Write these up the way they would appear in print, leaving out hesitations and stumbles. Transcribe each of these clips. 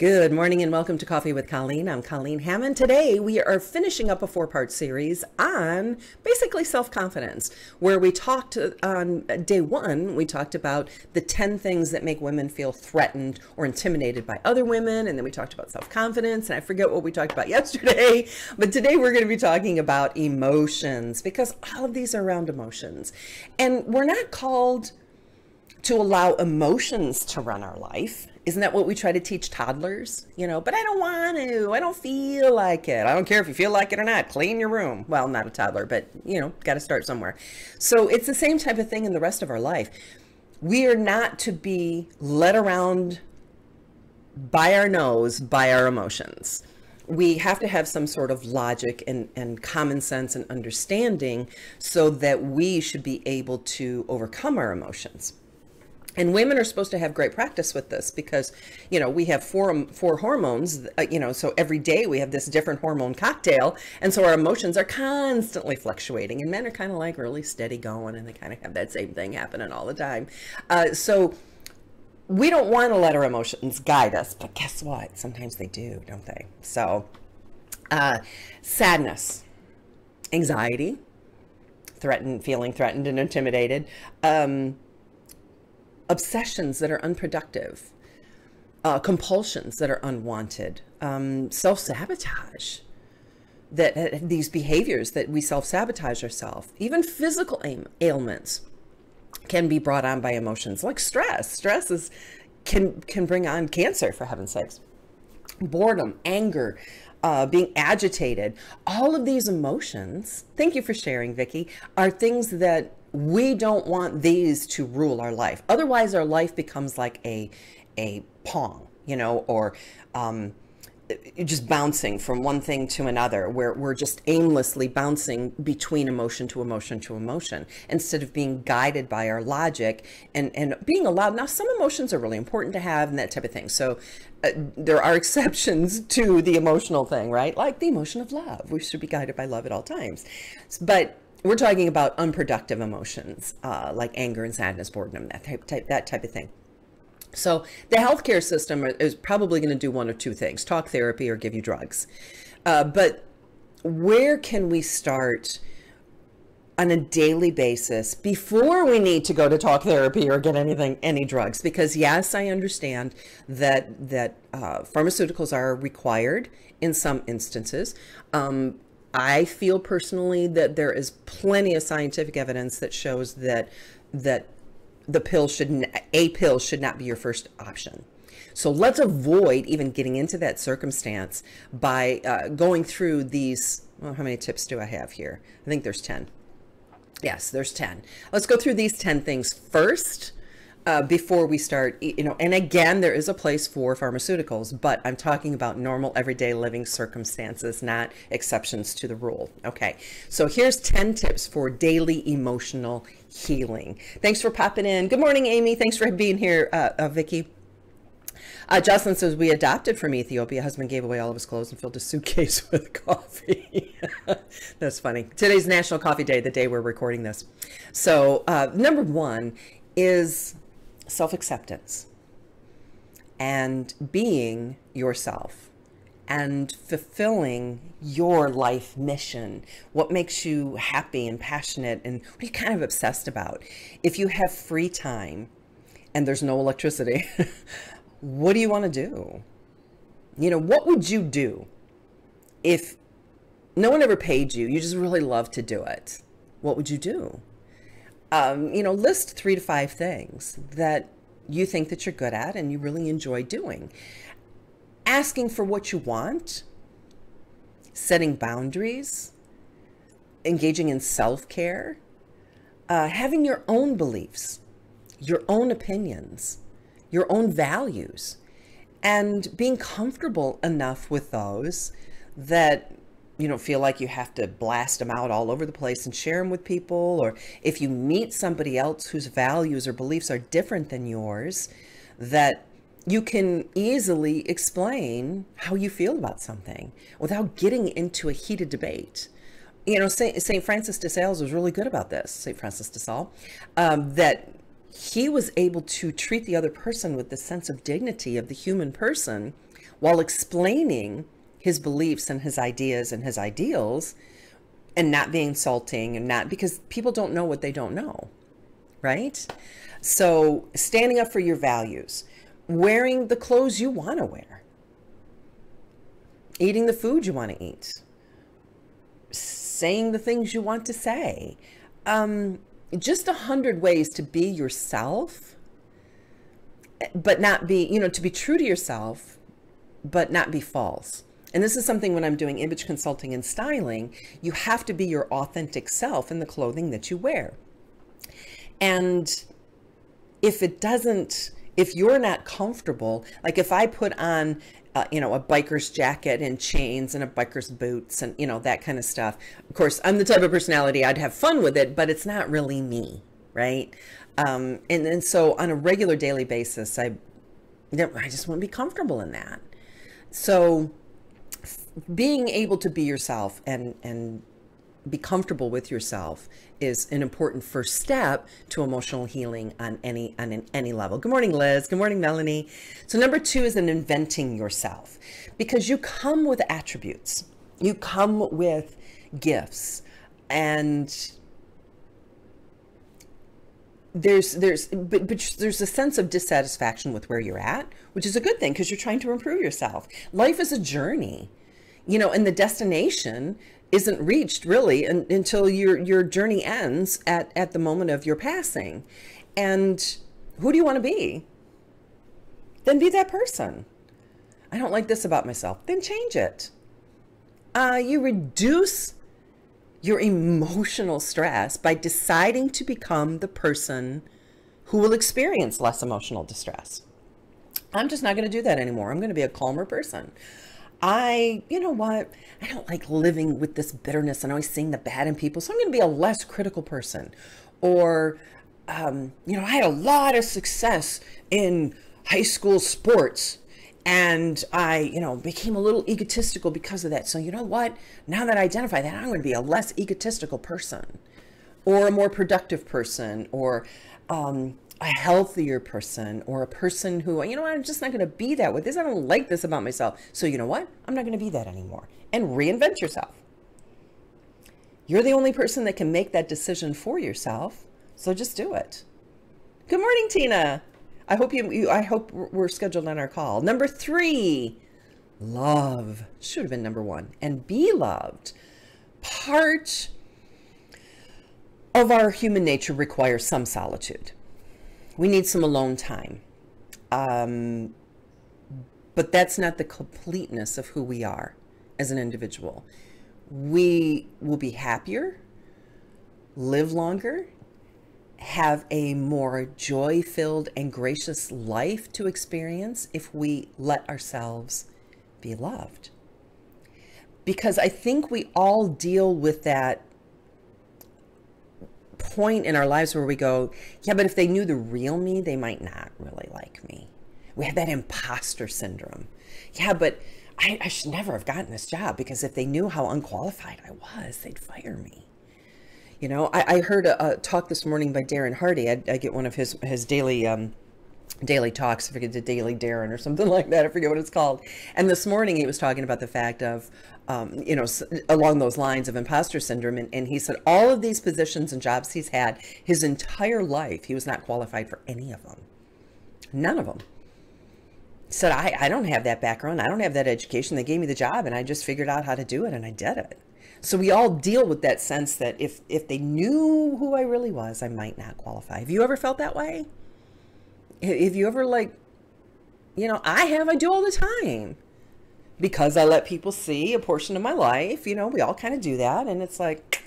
Good morning and welcome to Coffee with Colleen. I'm Colleen Hammond. Today we are finishing up a four-part series on basically self-confidence, where we talked on day one, we talked about the 10 things that make women feel threatened or intimidated by other women, and then we talked about self-confidence, and I forget what we talked about yesterday, but today we're going to be talking about emotions, because all of these are around emotions. And we're not called to allow emotions to run our life. Isn't that what we try to teach toddlers? You know, but I don't want to. I don't feel like it. I don't care if you feel like it or not. Clean your room. Well, not a toddler, but, you know, got to start somewhere. So it's the same type of thing in the rest of our life. We are not to be led around by our nose by our emotions. We have to have some sort of logic and common sense and understanding so that we should be able to overcome our emotions. And women are supposed to have great practice with this because, you know, we have four hormones, you know, so every day we have this different hormone cocktail. And so our emotions are constantly fluctuating, and men are kind of like really steady going, and they kind of have that same thing happening all the time. So we don't want to let our emotions guide us, but guess what? Sometimes they do, don't they? So sadness, anxiety, feeling threatened and intimidated, obsessions that are unproductive, compulsions that are unwanted, self-sabotage, these behaviors that we self-sabotage ourselves, even physical ailments can be brought on by emotions like stress. Stress can bring on cancer, for heaven's sakes. Boredom, anger, being agitated, all of these emotions, thank you for sharing, Vicki, are things that we don't want these to rule our life. Otherwise, our life becomes like a pong, you know, or just bouncing from one thing to another, where we're just aimlessly bouncing between emotion to emotion to emotion, instead of being guided by our logic and being allowed. Now, some emotions are really important to have and that type of thing. So there are exceptions to the emotional thing, right? Like the emotion of love. We should be guided by love at all times. But we're talking about unproductive emotions, like anger and sadness, boredom, that type of thing. So the healthcare system is probably going to do one of two things: talk therapy or give you drugs. But where can we start on a daily basis before we need to go to talk therapy or get any drugs? Because yes, I understand that pharmaceuticals are required in some instances. I feel personally that there is plenty of scientific evidence that shows that a pill should not be your first option. So let's avoid even getting into that circumstance by going through these. Well, how many tips do I have here? I think there's 10. Yes, there's 10. Let's go through these 10 things first. Before we start, you know, and again, there is a place for pharmaceuticals, but I'm talking about normal everyday living circumstances, not exceptions to the rule. Okay, so here's 10 tips for daily emotional healing. Thanks for popping in. Good morning, Amy. Thanks for being here, Vicki. Jocelyn says, we adopted from Ethiopia. Husband gave away all of his clothes and filled his suitcase with coffee. That's funny. Today's National Coffee Day, the day we're recording this. So number one is self-acceptance and being yourself and fulfilling your life mission. What makes you happy and passionate, and what are you kind of obsessed about? If you have free time and there's no electricity, what do you want to do? You know, what would you do if no one ever paid you? You just really love to do it. What would you do? You know, list 3 to 5 things that you think that you're good at and you really enjoy doing. Asking for what you want, setting boundaries, engaging in self-care, having your own beliefs, your own opinions, your own values, and being comfortable enough with those that you don't feel like you have to blast them out all over the place and share them with people. Or if you meet somebody else whose values or beliefs are different than yours, that you can easily explain how you feel about something without getting into a heated debate. You know, St. Francis de Sales was really good about this, St. Francis de Sales, that he was able to treat the other person with the sense of dignity of the human person while explaining his beliefs and his ideas and his ideals, and not being insulting, and not, because people don't know what they don't know, right? So standing up for your values, wearing the clothes you want to wear, eating the food you want to eat, saying the things you want to say, just 100 ways to be yourself, but not be, to be true to yourself, but not be false. And this is something when I'm doing image consulting and styling, you have to be your authentic self in the clothing that you wear. And if you're not comfortable, like if I put on, a biker's jacket and chains and a biker's boots and, that kind of stuff. Of course, I'm the type of personality, I'd have fun with it, but it's not really me, right? And so on a regular daily basis, I just want to be comfortable in that. So being able to be yourself and be comfortable with yourself is an important first step to emotional healing on any level. Good morning, Liz. Good morning, Melanie. So number 2 is inventing yourself, because you come with attributes, you come with gifts, and there's a sense of dissatisfaction with where you're at, which is a good thing because you're trying to improve yourself. Life is a journey, and the destination isn't reached really until your journey ends at the moment of your passing. And who do you want to be? Then be that person. I don't like this about myself. Then change it. You reduce your emotional stress by deciding to become the person who will experience less emotional distress. I'm just not going to do that anymore. I'm going to be a calmer person. You know what? I don't like living with this bitterness and always seeing the bad in people. So I'm going to be a less critical person. Or, I had a lot of success in high school sports, and I, became a little egotistical because of that. So you know what? Now that I identify that, I'm going to be a less egotistical person, or a more productive person, or a healthier person, or a person who, I'm just not going to be that with this. I don't like this about myself. So you know what? I'm not going to be that anymore. And reinvent yourself. You're the only person that can make that decision for yourself. So just do it. Good morning, Tina. I hope we're scheduled on our call. Number 3, love. Should have been number 1. And be loved. Part of our human nature requires some solitude. We need some alone time. But that's not the completeness of who we are as an individual. We will be happier, live longer, have a more joy-filled and gracious life to experience if we let ourselves be loved. Because I think we all deal with that point in our lives where we go, yeah, but if they knew the real me, they might not really like me. We have that imposter syndrome. Yeah, but I should never have gotten this job because if they knew how unqualified I was, they'd fire me. I heard a talk this morning by Darren Hardy. I get one of his daily talks. I forget, the Daily Darren or something like that. I forget what it's called. And this morning he was talking about the fact of, along those lines of imposter syndrome. And he said all of these positions and jobs he's had his entire life, he was not qualified for any of them. None of them. He said, I don't have that background. I don't have that education. They gave me the job and I just figured out how to do it and I did it. So we all deal with that sense that if they knew who I really was, I might not qualify. Have you ever felt that way? Have you ever I do all the time because I let people see a portion of my life. We all kind of do that. And it's like,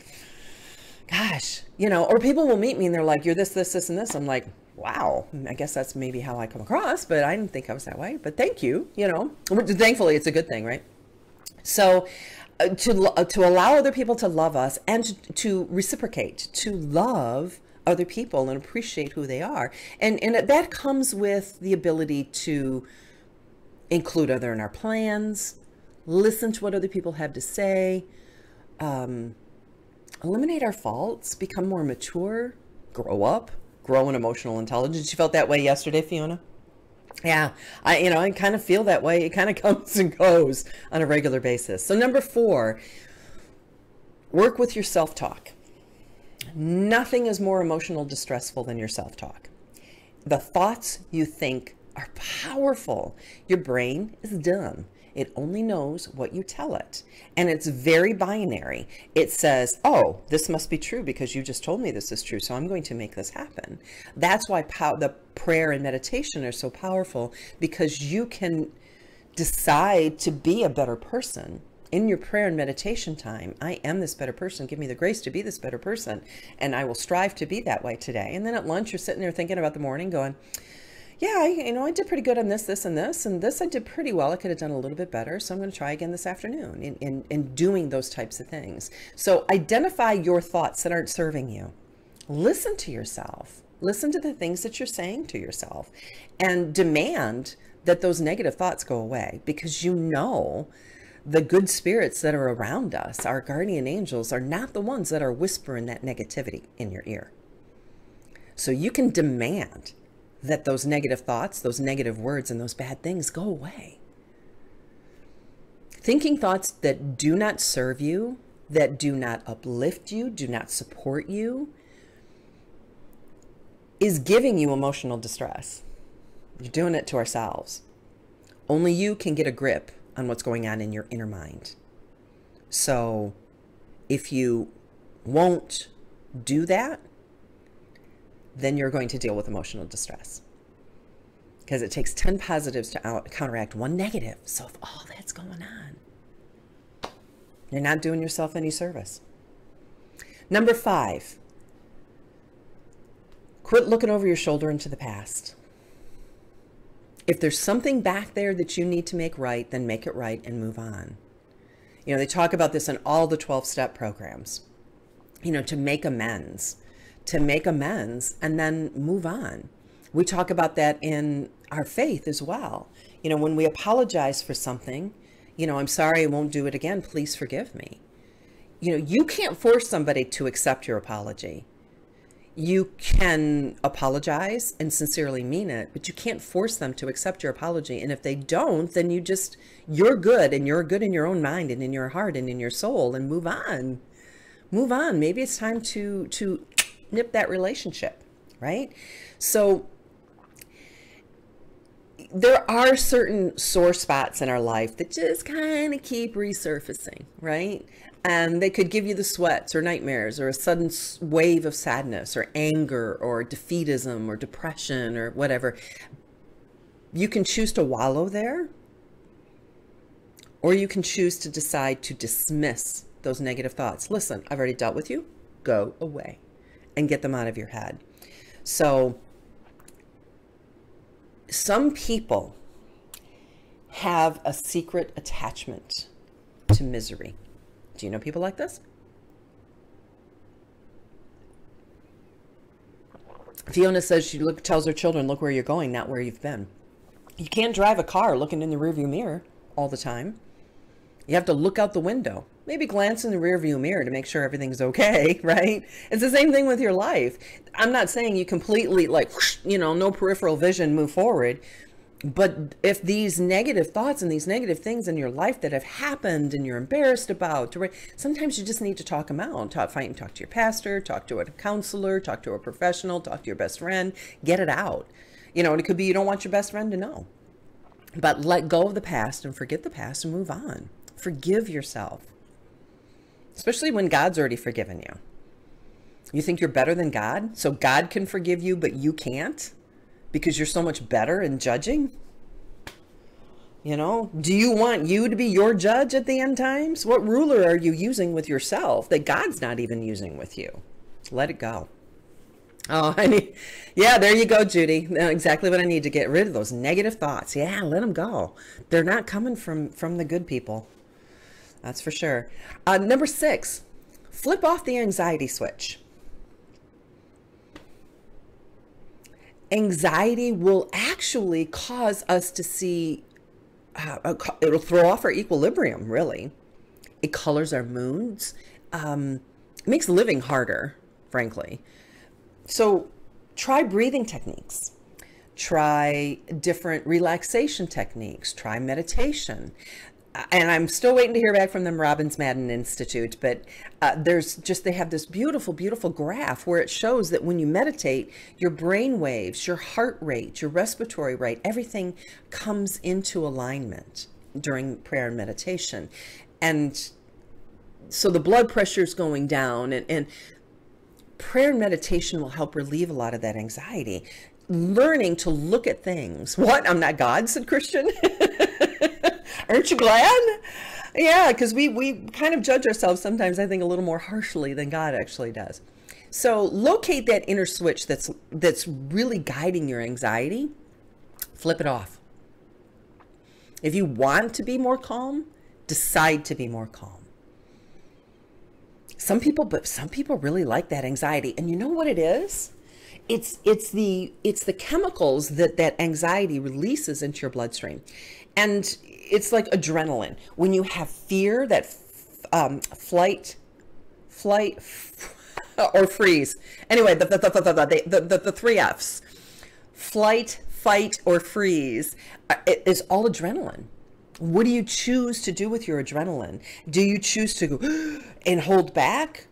gosh, or people will meet me and they're like, you're this, this, this, and this. I'm like, wow, I guess that's maybe how I come across, but I didn't think I was that way. But thank you, thankfully it's a good thing, right? So to allow other people to love us and to reciprocate, to love other people and appreciate who they are. And that comes with the ability to include other in our plans, listen to what other people have to say, eliminate our faults, become more mature, grow up, grow in emotional intelligence. You felt that way yesterday, Fiona? Yeah, I kind of feel that way. It kind of comes and goes on a regular basis. So number 4, work with your self-talk. Nothing is more emotional distressful than your self-talk. The thoughts you think are powerful. Your brain is dumb. It only knows what you tell it. And it's very binary. It says, oh, this must be true because you just told me this is true, so I'm going to make this happen. That's why the prayer and meditation are so powerful, because you can decide to be a better person. In your prayer and meditation time, I am this better person. Give me the grace to be this better person. And I will strive to be that way today. And then at lunch, you're sitting there thinking about the morning going, yeah, I did pretty good on this, this, and this, and this I did pretty well. I could have done a little bit better, so I'm going to try again this afternoon in doing those types of things. So identify your thoughts that aren't serving you. Listen to yourself. Listen to the things that you're saying to yourself, and demand that those negative thoughts go away, because you know the good spirits that are around us, our guardian angels, are not the ones that are whispering that negativity in your ear. So you can demand that those negative thoughts, those negative words, and those bad things go away. Thinking thoughts that do not serve you, that do not uplift you, do not support you, is giving you emotional distress. You're doing it to ourselves. Only you can get a grip on what's going on in your inner mind. So if you won't do that, then you're going to deal with emotional distress, because it takes 10 positives to counteract 1 negative. So if all that's going on, you're not doing yourself any service. Number 5, quit looking over your shoulder into the past. If there's something back there that you need to make right, then make it right and move on. They talk about this in all the 12-step programs, to make amends. And then move on. We talk about that in our faith as well. When we apologize for something, I'm sorry, I won't do it again. Please forgive me. You can't force somebody to accept your apology. You can apologize and sincerely mean it, but you can't force them to accept your apology. And if they don't, then you're good, and you're good in your own mind and in your heart and in your soul, and move on. Move on. Maybe it's time to nip that relationship, right? So there are certain sore spots in our life that just kind of keep resurfacing, right? And they could give you the sweats or nightmares or a sudden wave of sadness or anger or defeatism or depression or whatever. You can choose to wallow there, or you can choose to decide to dismiss those negative thoughts. Listen, I've already dealt with you. Go away. And get them out of your head. So some people have a secret attachment to misery. Do you know people like this? Fiona says she tells her children, look where you're going, not where you've been. You can't drive a car looking in the rearview mirror all the time. You have to look out the window. Maybe glance in the rearview mirror to make sure everything's okay, right? It's the same thing with your life. I'm not saying you completely, no peripheral vision, move forward. But if these negative thoughts and these negative things in your life that have happened and you're embarrassed about, sometimes you just need to talk them out. Talk to your pastor, talk to a counselor, talk to a professional, talk to your best friend, get it out. And it could be you don't want your best friend to know. But let go of the past and forget the past and move on. Forgive yourself. Especially when God's already forgiven you. You think you're better than God, so God can forgive you, but you can't because you're so much better in judging? Do you want you to be your judge at the end times? What ruler are you using with yourself that God's not even using with you? Let it go. Oh, yeah, there you go, Judy. Exactly what I need to get rid of those negative thoughts. Yeah, let them go. They're not coming from the good people. That's for sure. Number 6, flip off the anxiety switch. Anxiety will actually cause us to see, it'll throw off our equilibrium, really. It colors our moods. It makes living harder, frankly. So Try breathing techniques. Try different relaxation techniques. Try meditation. And I'm still waiting to hear back from them Robbins Madden Institute, but they have this beautiful, beautiful graph where it shows that when you meditate, your brain waves, your heart rate, your respiratory rate, everything comes into alignment during prayer and meditation. And so the blood pressure is going down, and prayer and meditation will help relieve a lot of that anxiety. Learning to look at things. What? I'm not God, said Christian. Aren't you glad? Yeah, because we kind of judge ourselves sometimes, I think, a little more harshly than God actually does. So locate that inner switch that's really guiding your anxiety. Flip it off. If you want to be more calm, decide to be more calm. Some people really like that anxiety. And you know what it is? It's the chemicals that anxiety releases into your bloodstream. And it's like adrenaline. When you have fear, that flight or freeze. Anyway, the three F's. Flight, fight, or freeze. It is all adrenaline. What do you choose to do with your adrenaline? Do you choose to go and hold back?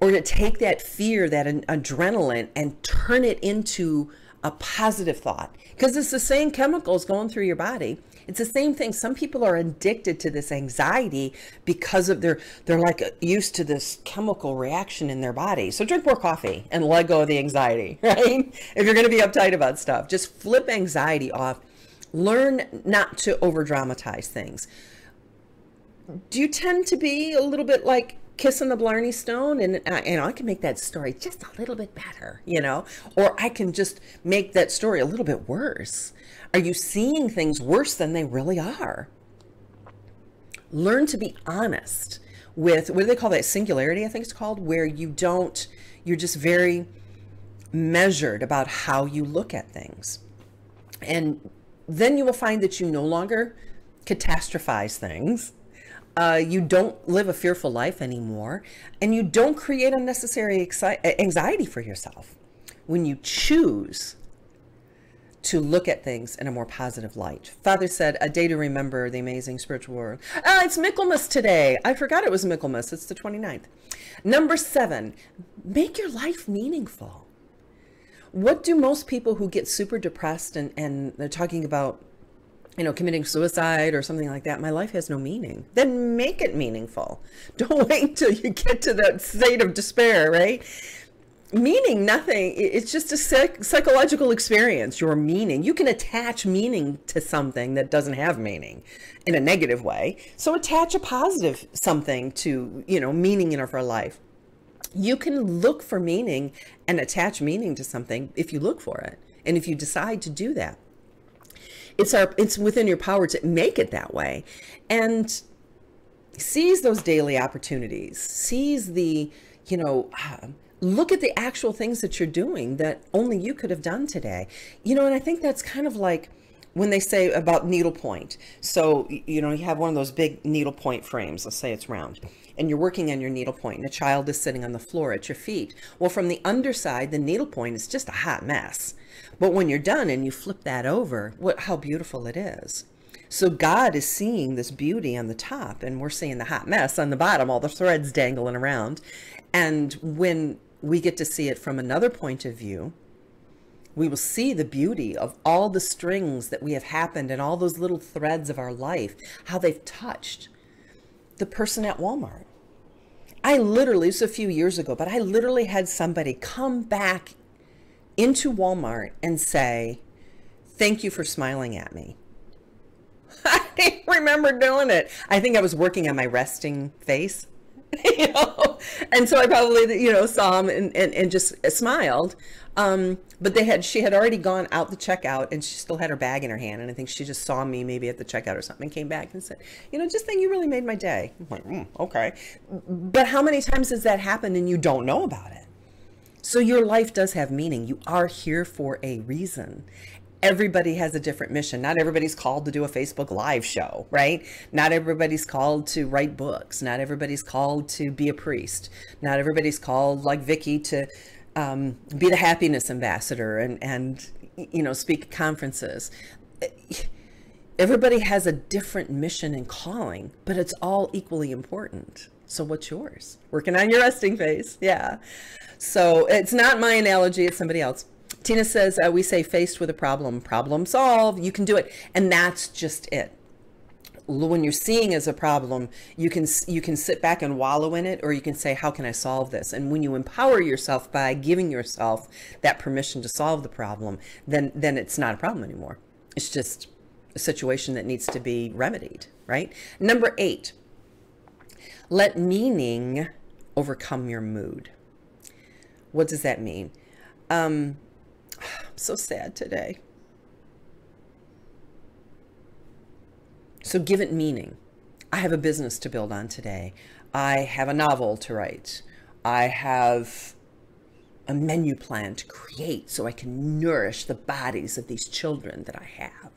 Or to take that fear, that adrenaline, and turn it into a positive thought? Because it's the same chemicals going through your body. It's the same thing. Some people are addicted to this anxiety because of they're like used to this chemical reaction in their body. So drink more coffee and let go of the anxiety, right? If you're going to be uptight about stuff, just flip anxiety off. Learn not to over dramatize things. Do you tend to be a little bit like kissing the Blarney Stone, and I can make that story just a little bit better, or I can just make that story a little bit worse? Are you seeing things worse than they really are? Learn to be honest with, what do they call that? Singularity, I think it's called, where you're just very measured about how you look at things. And then you will find that you no longer catastrophize things. You don't live a fearful life anymore, and you don't create unnecessary anxiety for yourself when you choose to look at things in a more positive light. Father said, a day to remember the amazing spiritual world. It's Michaelmas today. I forgot it was Michaelmas. It's the 29th. Number 7, make your life meaningful. What do most people who get super depressed and they're talking about committing suicide or something like that? My life has no meaning. Then make it meaningful. Don't wait till you get to that state of despair, right? Meaning nothing. It's just a psychological experience, your meaning. You can attach meaning to something that doesn't have meaning in a negative way. So attach a positive something to, meaning in our life. You can look for meaning and attach meaning to something if you look for it. And if you decide to do that. It's within your power to make it that way, and seize those daily opportunities. Seize the, look at the actual things that you're doing that only you could have done today. And I think that's kind of like when they say about needlepoint. So, you have one of those big needlepoint frames, let's say it's round, and you're working on your needlepoint, and a child is sitting on the floor at your feet. Well, from the underside, the needlepoint is just a hot mess. But when you're done and you flip that over, how beautiful it is. So God is seeing this beauty on the top, and we're seeing the hot mess on the bottom, all the threads dangling around. And when we get to see it from another point of view, we will see the beauty of all the strings that we have happened and all those little threads of our life, how they've touched the person at Walmart. This was a few years ago, but I literally had somebody come back into Walmart and say, thank you for smiling at me. I didn't remember doing it. I think I was working on my resting face, and so I probably, saw him and just smiled. But she had already gone out the checkout, and she still had her bag in her hand. And I think she just saw me maybe at the checkout or something and came back and said, just think you really made my day. I'm like, okay. But how many times has that happened and you don't know about it? So your life does have meaning. You are here for a reason. Everybody has a different mission. Not everybody's called to do a Facebook Live show, right? Not everybody's called to write books. Not everybody's called to be a priest. Not everybody's called, like Vicky, to be the happiness ambassador and speak at conferences. Everybody has a different mission and calling, but it's all equally important. So what's yours? Working on your resting face. Yeah. So it's not my analogy, it's somebody else. Tina says, we say faced with a problem, problem solved, you can do it. And that's just it. When you're seeing as a problem, you can sit back and wallow in it, or you can say, how can I solve this? And when you empower yourself by giving yourself that permission to solve the problem, then it's not a problem anymore. It's just a situation that needs to be remedied, right? Number 8, let meaning overcome your mood. What does that mean? I'm so sad today. So give it meaning. I have a business to build on today. I have a novel to write. I have a menu plan to create so I can nourish the bodies of these children that I have.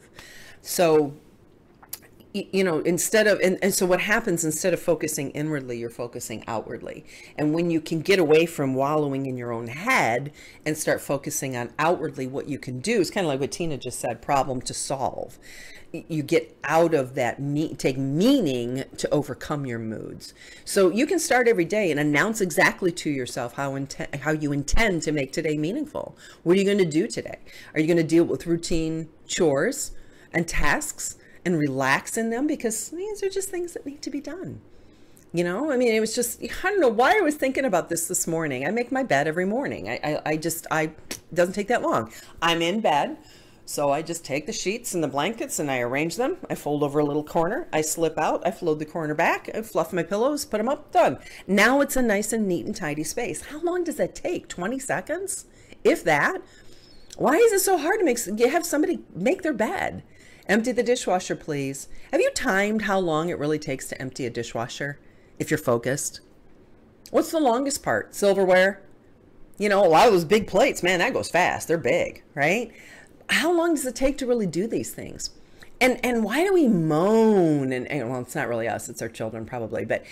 So, instead of, and so what happens, instead of focusing inwardly, you're focusing outwardly. And when you can get away from wallowing in your own head and start focusing on outwardly what you can do, it's kind of like what Tina just said, problem to solve. You get out of that, take meaning to overcome your moods. So you can start every day and announce exactly to yourself how you intend to make today meaningful. What are you going to do today? Are you going to deal with routine chores and tasks and relax in them? Because these are just things that need to be done. It was just, I don't know why I was thinking about this morning. I make my bed every morning. It doesn't take that long. I'm in bed. So I just take the sheets and the blankets and I arrange them. I fold over a little corner. I slip out. I fold the corner back. I fluff my pillows, put them up, done. Now it's a nice and neat and tidy space. How long does that take? 20 seconds? If that? Why is it so hard to have somebody make their bed? Empty the dishwasher, please. Have you timed how long it really takes to empty a dishwasher if you're focused? What's the longest part? Silverware? A lot of those big plates, man, that goes fast. They're big, right? How long does it take to really do these things? And why do we moan? And well, it's not really us, it's our children probably. But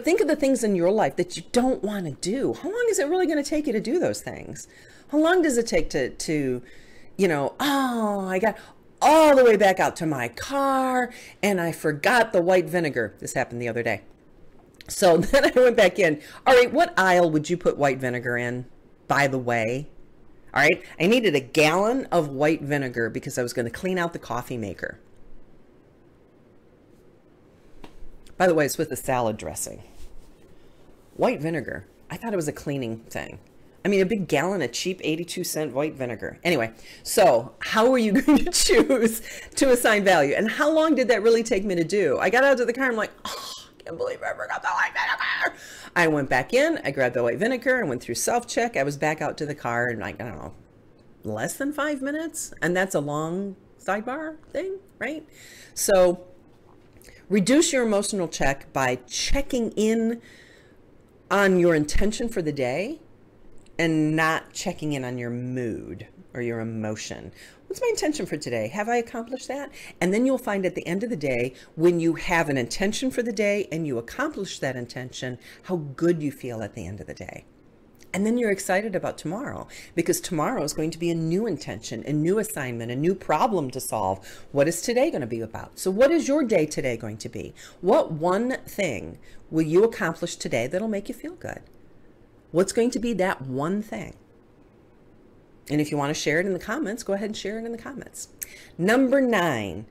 think of the things in your life that you don't want to do. How long is it really going to take you to do those things? How long does it take to I got all the way back out to my car and I forgot the white vinegar. This happened the other day. So then I went back in. All right, what aisle would you put white vinegar in, by the way? All right, I needed a gallon of white vinegar because I was going to clean out the coffee maker. By the way, it's with the salad dressing. White vinegar. I thought it was a cleaning thing. I mean, a big gallon of cheap 82-cent white vinegar. Anyway, so how are you going to choose to assign value? And how long did that really take me to do? I got out of the car, I'm like, oh, I can't believe I forgot the white vinegar. I went back in, I grabbed the white vinegar, and went through self-check. I was back out to the car in like, I don't know, less than 5 minutes. And that's a long sidebar thing, right? So reduce your emotional check by checking in on your intention for the day and not checking in on your mood or your emotion. What's my intention for today? Have I accomplished that? And then you'll find at the end of the day, when you have an intention for the day and you accomplish that intention, how good you feel at the end of the day. And then you're excited about tomorrow, because tomorrow is going to be a new intention, a new assignment, a new problem to solve. What is today going to be about? So what is your day today going to be? What one thing will you accomplish today that'll make you feel good? What's going to be that one thing? And if you want to share it in the comments, go ahead and share it in the comments. Number 9,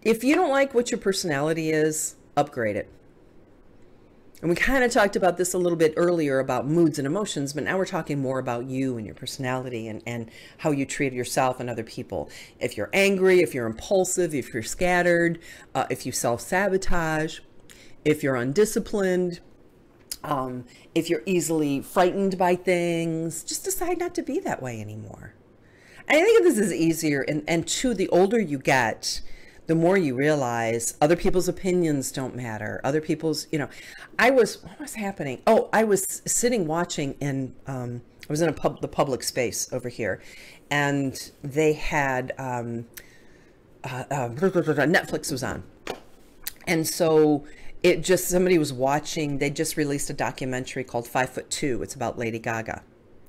if you don't like what your personality is, upgrade it. And we kind of talked about this a little bit earlier about moods and emotions, but now we're talking more about you and your personality and how you treat yourself and other people. If you're angry, if you're impulsive, if you're scattered, if you self-sabotage, if you're undisciplined, if you're easily frightened by things, just decide not to be that way anymore. I think this is easier. And two, the older you get, the more you realize other people's opinions don't matter. Other people's, what was happening? Oh, I was sitting watching I was in the public space over here, and they had, Netflix was on. And so it just, somebody was watching, they just released a documentary called 5'2". It's about Lady Gaga.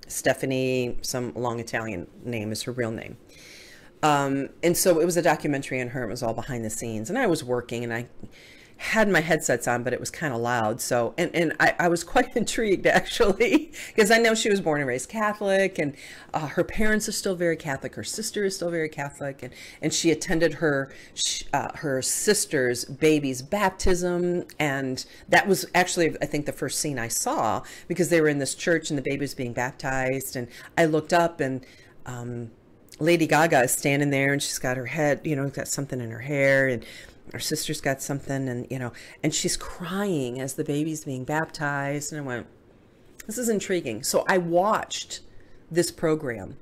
Stephanie, some long Italian name is her real name. And so it was a documentary on her. It was all behind the scenes. And I was working and I had my headsets on, but it was kind of loud. So, and I was quite intrigued actually, because I know she was born and raised Catholic, and her parents are still very Catholic. Her sister is still very Catholic, and she attended her sister's baby's baptism. And that was actually, I think, the first scene I saw, because they were in this church and the baby was being baptized. And I looked up and, Lady Gaga is standing there and she's got her head, got something in her hair, and her sister's got something, and, and she's crying as the baby's being baptized. And I went, this is intriguing. So I watched this program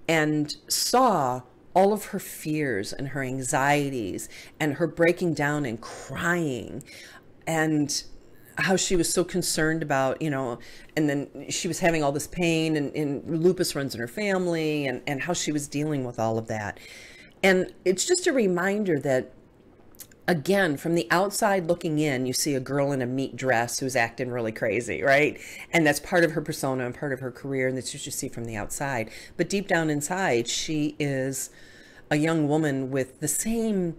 and saw all of her fears and her anxieties and her breaking down and crying, and how she was so concerned about, and then she was having all this pain, and lupus runs in her family, and how she was dealing with all of that. And it's just a reminder that, again, from the outside looking in, you see a girl in a meat dress who's acting really crazy, right? And that's part of her persona and part of her career, and that's what you see from the outside. But deep down inside, she is a young woman with the same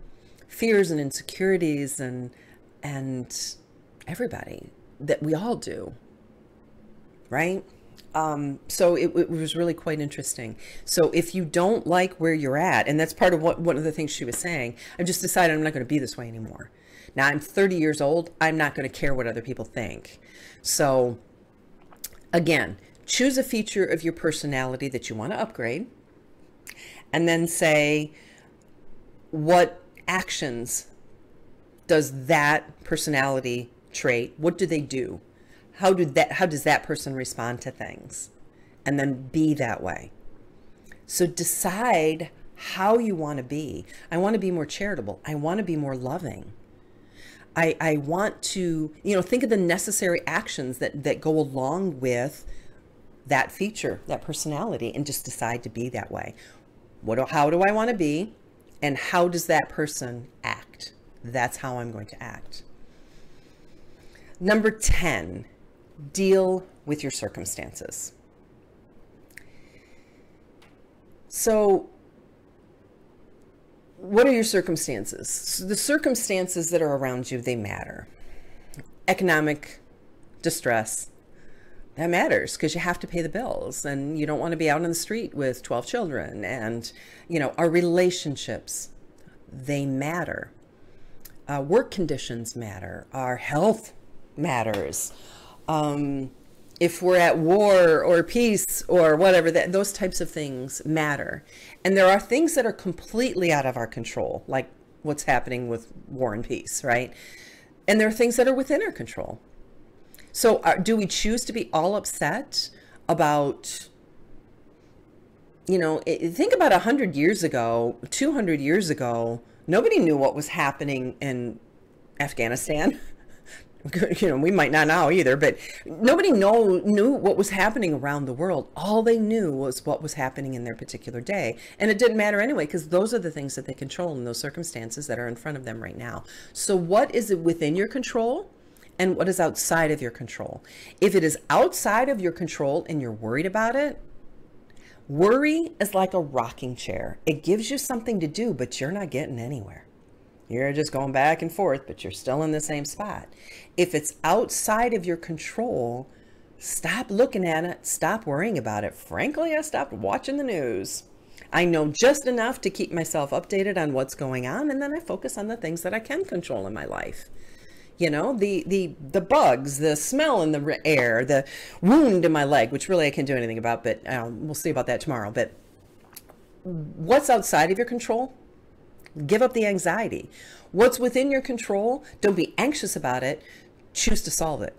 fears and insecurities and everybody that we all do, right? So it was really quite interesting. So if you don't like where you're at, and that's part of one of the things she was saying, I've just decided I'm not going to be this way anymore. Now I'm 30 years old. I'm not going to care what other people think. So again, choose a feature of your personality that you want to upgrade, and then say, what actions does that personality trait, what do they do? How does that person respond to things? And then be that way. So decide how you want to be. I want to be more charitable. I want to be more loving. I want to, think of the necessary actions that go along with that feature, that personality, and just decide to be that way. How do I want to be? And how does that person act? That's how I'm going to act. Number 10. Deal with your circumstances. So what are your circumstances? So the circumstances that are around you, they matter. Economic distress, that matters, because you have to pay the bills, and you don't want to be out on the street with 12 children. And, our relationships, they matter. Work conditions matter. Our health matters. If we're at war or peace or whatever, those types of things matter. And there are things that are completely out of our control, like what's happening with war and peace, right? And there are things that are within our control. So do we choose to be all upset about, think about 100 years ago, 200 years ago, nobody knew what was happening in Afghanistan. We might not now either, but nobody knew what was happening around the world. All they knew was what was happening in their particular day. And it didn't matter anyway, because those are the things that they control in those circumstances that are in front of them right now. So what is it within your control, and what is outside of your control? If it is outside of your control and you're worried about it, worry is like a rocking chair. It gives you something to do, but you're not getting anywhere. You're just going back and forth, but you're still in the same spot. If it's outside of your control, stop looking at it. Stop worrying about it. Frankly, I stopped watching the news. I know just enough to keep myself updated on what's going on, and then I focus on the things that I can control in my life. The bugs, the smell in the air, the wound in my leg, which really I can't do anything about, but we'll see about that tomorrow. But what's outside of your control? Give up the anxiety. What's within your control? Don't be anxious about it. Choose to solve it.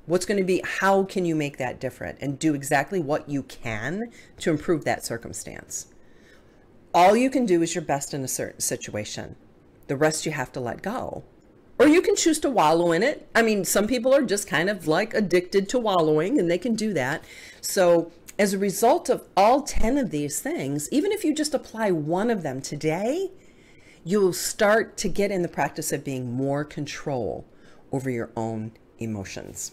What's going to be, how can you make that different, and do exactly what you can to improve that circumstance? All you can do is your best in a certain situation. The rest you have to let go. Or you can choose to wallow in it. I mean, some people are just kind of like addicted to wallowing, and they can do that. So as a result of all 10 of these things, even if you just apply one of them today, you'll start to get in the practice of being more over your own emotions.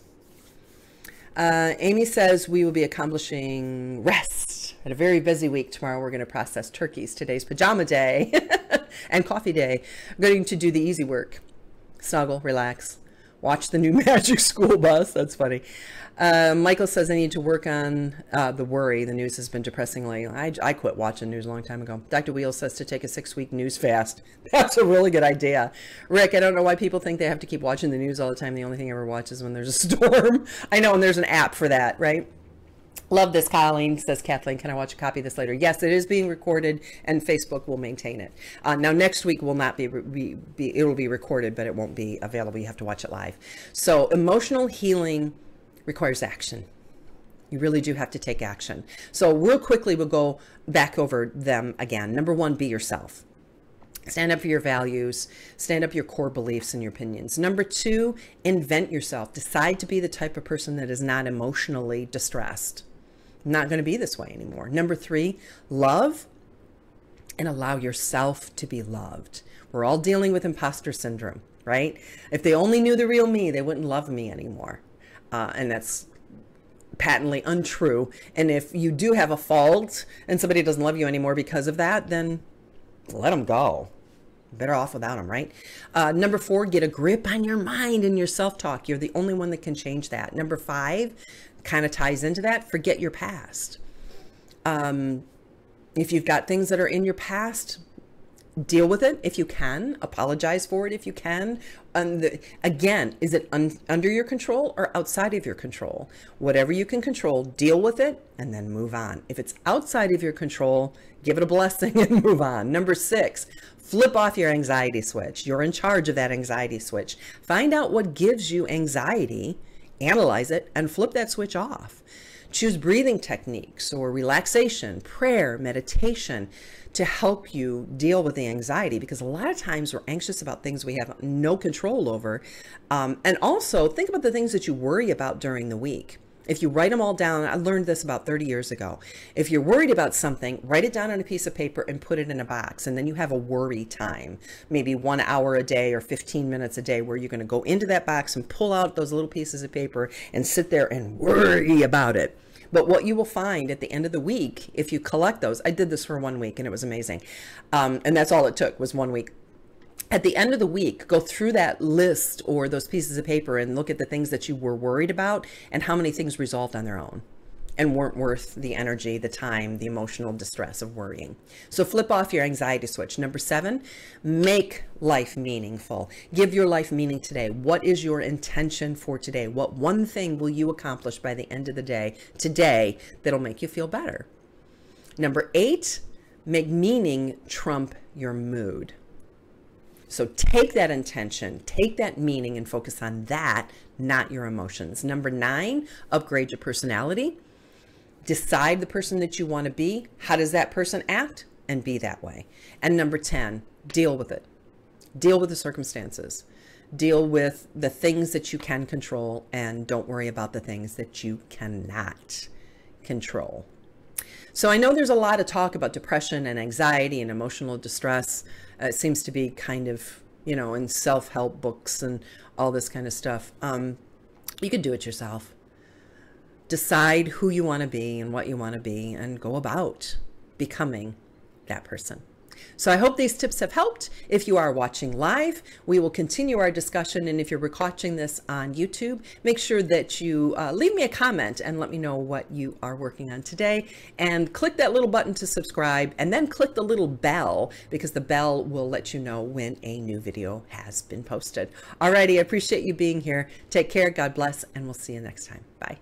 Amy says we will be accomplishing rest. Had a very busy week. Tomorrow we're going to process turkeys. Today's pajama day and coffee day. I'm going to do the easy work. Snuggle, relax, watch the new Magic School Bus. That's funny. Michael says I need to work on the worry. The news has been depressing lately. I quit watching news a long time ago. Dr. Wheel says to take a 6-week news fast. That's a really good idea. Rick, I don't know why people think they have to keep watching the news all the time. The only thing I ever watch is when there's a storm. I know, and there's an app for that, right? Love this, Colleen, says Kathleen. Can I watch a copy of this later? Yes, it is being recorded, and Facebook will maintain it. Now, next week will not it will be recorded, but it won't be available. You have to watch it live. So emotional healing requires action. You really do have to take action. So real quickly, we'll go back over them again. Number 1, be yourself. Stand up for your values, stand up for your core beliefs and your opinions. Number 2, invent yourself. Decide to be the type of person that is not emotionally distressed. I'm not going to be this way anymore. Number 3, love and allow yourself to be loved. We're all dealing with imposter syndrome, right? If they only knew the real me, they wouldn't love me anymore. And that's patently untrue. And if you do have a fault and somebody doesn't love you anymore because of that, then let them go. Better off without them, right? Number 4, get a grip on your mind and your self-talk. You're the only one that can change that. Number 5, kind of ties into that, forget your past. If you've got things that are in your past, deal with it if you can. Apologize for it if you can. Again, is it under your control or outside of your control? Whatever you can control, deal with it and then move on. If it's outside of your control, give it a blessing and move on. Number 6, flip off your anxiety switch. You're in charge of that anxiety switch. Find out what gives you anxiety, analyze it, and flip that switch off. Choose breathing techniques or relaxation, prayer, meditation to help you deal with the anxiety, because a lot of times we're anxious about things we have no control over. And also think about the things that you worry about during the week. If you write them all down, I learned this about 30 years ago. If you're worried about something, write it down on a piece of paper and put it in a box. And then you have a worry time, maybe 1 hour a day or 15 minutes a day, where you're going to go into that box and pull out those little pieces of paper and sit there and worry about it. But what you will find at the end of the week, if you collect those, I did this for 1 week and it was amazing. And that's all it took, was 1 week. At the end of the week, go through that list or those pieces of paper and look at the things that you were worried about and how many things resolved on their own and weren't worth the energy, the time, the emotional distress of worrying. So flip off your anxiety switch. Number 7, make life meaningful. Give your life meaning today. What is your intention for today? What one thing will you accomplish by the end of the day today that'll make you feel better? Number 8, make meaning trump your mood. So take that intention, take that meaning and focus on that, not your emotions. Number 9, upgrade your personality. Decide the person that you want to be. How does that person act? And be that way. And number 10, deal with it. Deal with the circumstances. Deal with the things that you can control and don't worry about the things that you cannot control. So I know there's a lot of talk about depression and anxiety and emotional distress. It seems to be kind of, in self-help books and all this kind of stuff. You could do it yourself. Decide who you want to be and what you want to be and go about becoming that person. So I hope these tips have helped. If you are watching live, we will continue our discussion. And if you're watching this on YouTube, make sure that you leave me a comment and let me know what you are working on today. And click that little button to subscribe and then click the little bell, because the bell will let you know when a new video has been posted. Alrighty, I appreciate you being here. Take care, God bless, and we'll see you next time. Bye.